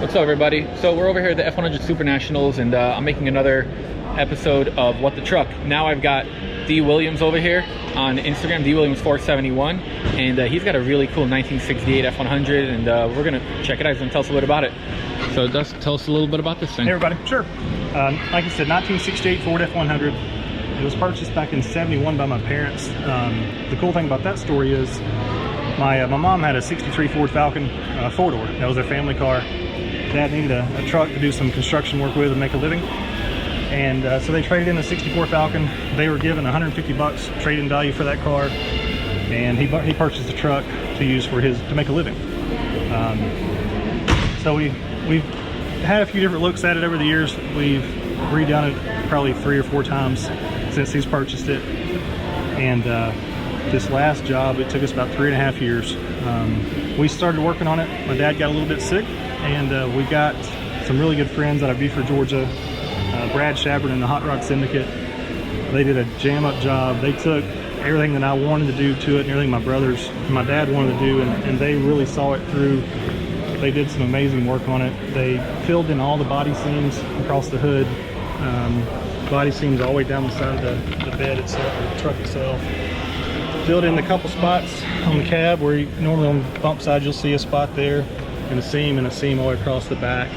What's up, everybody? So we're over here at the F100 Super Nationals, and I'm making another episode of What the Truck. Now I've got D. Williams over here on Instagram, D. Williams 471, and he's got a really cool 1968 F100, and we're gonna check it out. He's gonna tell us a little bit about it. So Dustin, tell us a little bit about this thing. Hey everybody, sure. Like I said, 1968 Ford F100. It was purchased back in '71 by my parents. The cool thing about that story is my mom had a '63 Ford Falcon four-door. That was their family car. Dad needed a truck to do some construction work with and make a living. And so they traded in the '64 Falcon. They were given 150 bucks trade-in value for that car. And he purchased a truck to use to make a living. So we've had a few different looks at it over the years. We've redone it probably 3 or 4 times since he's purchased it. And this last job, it took us about 3.5 years. We started working on it. My dad got a little bit sick, and we got some really good friends out of Buford, Georgia, Brad Shabern and the HotRod Syndicate. They did a jam-up job. They took everything that I wanted to do to it and everything my brothers and my dad wanted to do, and they really saw it through. They did some amazing work on it. They filled in all the body seams across the hood, body seams all the way down the side of the bed itself, or the truck itself. Filled in a couple spots on the cab where normally on the bump side you'll see a spot there, and a seam all the way across the back.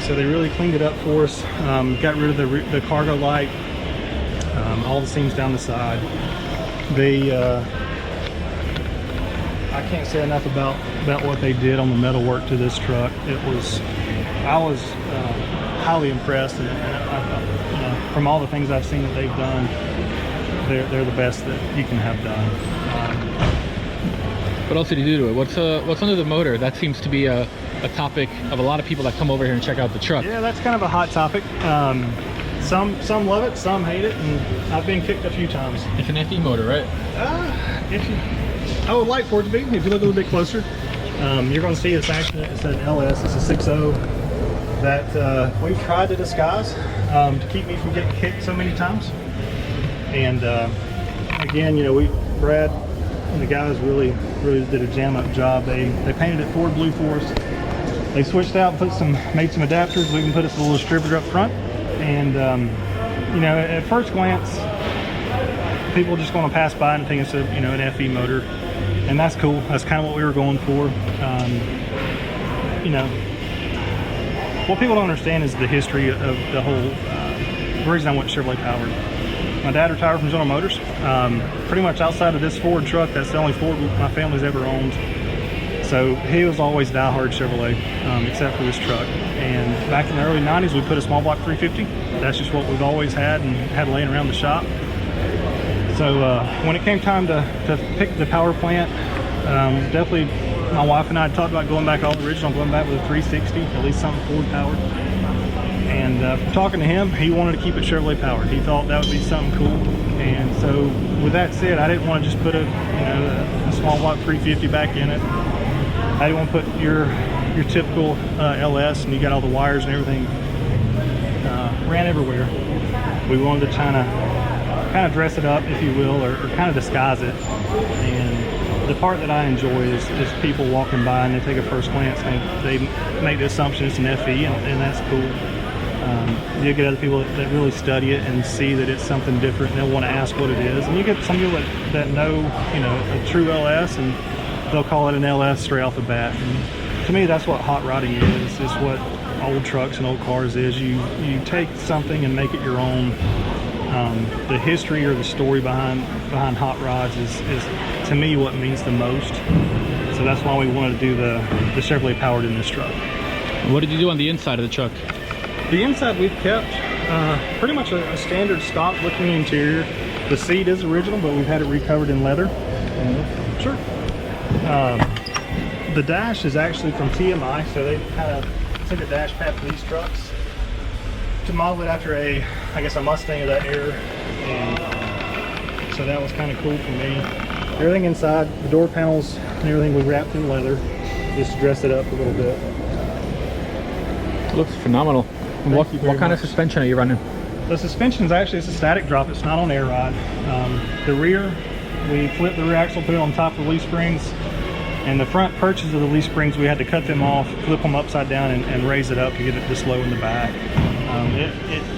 So they really cleaned it up for us. Got rid of the cargo light, all the seams down the side. I can't say enough about what they did on the metal work to this truck. I was highly impressed, and from all the things I've seen that they've done, they're the best that you can have done. What else did you do to it? What's under the motor? That seems to be a topic of a lot of people that come over here and check out the truck. Yeah, that's kind of a hot topic. Some love it, some hate it, and I've been kicked a few times. It's an FE motor, right? I would like for it to be. If you look a little bit closer, you're going to see it's actually an LS. It's a 6.0 that we've tried to disguise to keep me from getting kicked so many times. And again, Brad and the guys really did a jam-up job. They painted it Ford blue for us. They switched out, made some adapters. We even put us a little distributor up front. And at first glance, people just going to pass by and think it's an FE motor, and that's cool. That's kind of what we were going for. What people don't understand is the history of the whole reason I went Chevrolet powered. My dad retired from General Motors. Pretty much outside of this Ford truck, that's the only Ford my family's ever owned. So he was always diehard Chevrolet, except for this truck. And back in the early 90s, we put a small block 350. That's just what we've always had and had laying around the shop. So when it came time to pick the power plant, definitely my wife and I had talked about going back all original, going back with a 360, at least something Ford powered. And talking to him, he wanted to keep it Chevrolet powered. He thought that would be something cool. And so with that said, I didn't want to just put a small block 350 back in it. I didn't want to put your typical LS, and you got all the wires and everything ran everywhere. We wanted to kind of dress it up, if you will, or kind of disguise it. And the part that I enjoy is people walking by and they take a first glance and they make the assumption it's an FE, and that's cool. You get other people that really study it and see that it's something different, and they'll want to ask what it is. And you get some people that know, a true LS, and they'll call it an LS straight off the bat. And to me, that's what hot rodding is. It's what old trucks and old cars is. You take something and make it your own. The history or the story behind hot rods is to me what means the most. So that's why we wanted to do the Chevrolet powered in this truck. What did you do on the inside of the truck? The inside we've kept pretty much a standard stock looking interior. The seat is original, but we've had it recovered in leather. Sure. The dash is actually from TMI, so they kind of took a dash pad for these trucks to model it after a Mustang of that era, and so that was kind of cool for me. Everything inside, the door panels and everything, we wrapped in leather just to dress it up a little bit. It looks phenomenal. What kind of suspension are you running? The suspension is actually, it's a static drop. It's not on air rod. The rear, we flipped the rear axle, put it on top of the leaf springs. And the front perches of the leaf springs, we had to cut them off, flip them upside down, and raise it up to get it this low in the back.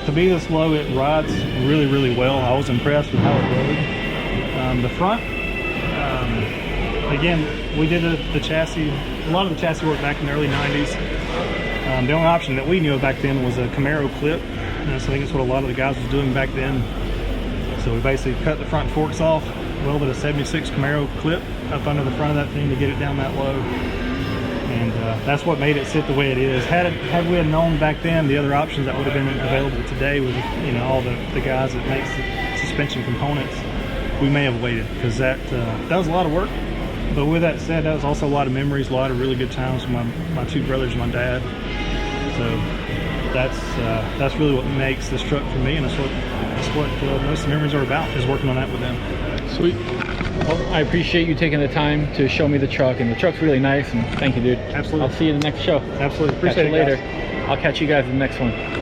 To be this low, it rides really, really well. I was impressed with how it rode. The front, again, we did the chassis, a lot of the chassis work back in the early 90s. The only option that we knew of back then was a Camaro clip. So I think that's what a lot of the guys was doing back then. So we basically cut the front forks off, welded a 76 Camaro clip up under the front of that thing to get it down that low. And that's what made it sit the way it is. Had we had known back then the other options that would have been available today with, you know, all the guys that make suspension components, we may have waited, because that was a lot of work. But with that said, that was also a lot of memories, a lot of really good times with my two brothers and my dad. So that's really what makes this truck for me, and that's what most of the memories are about, is working on that with them. Sweet. Well, I appreciate you taking the time to show me the truck, and the truck's really nice, and thank you, dude. Absolutely. I'll see you in the next show. Absolutely. Appreciate it, later. guys. I'll catch you guys in the next one.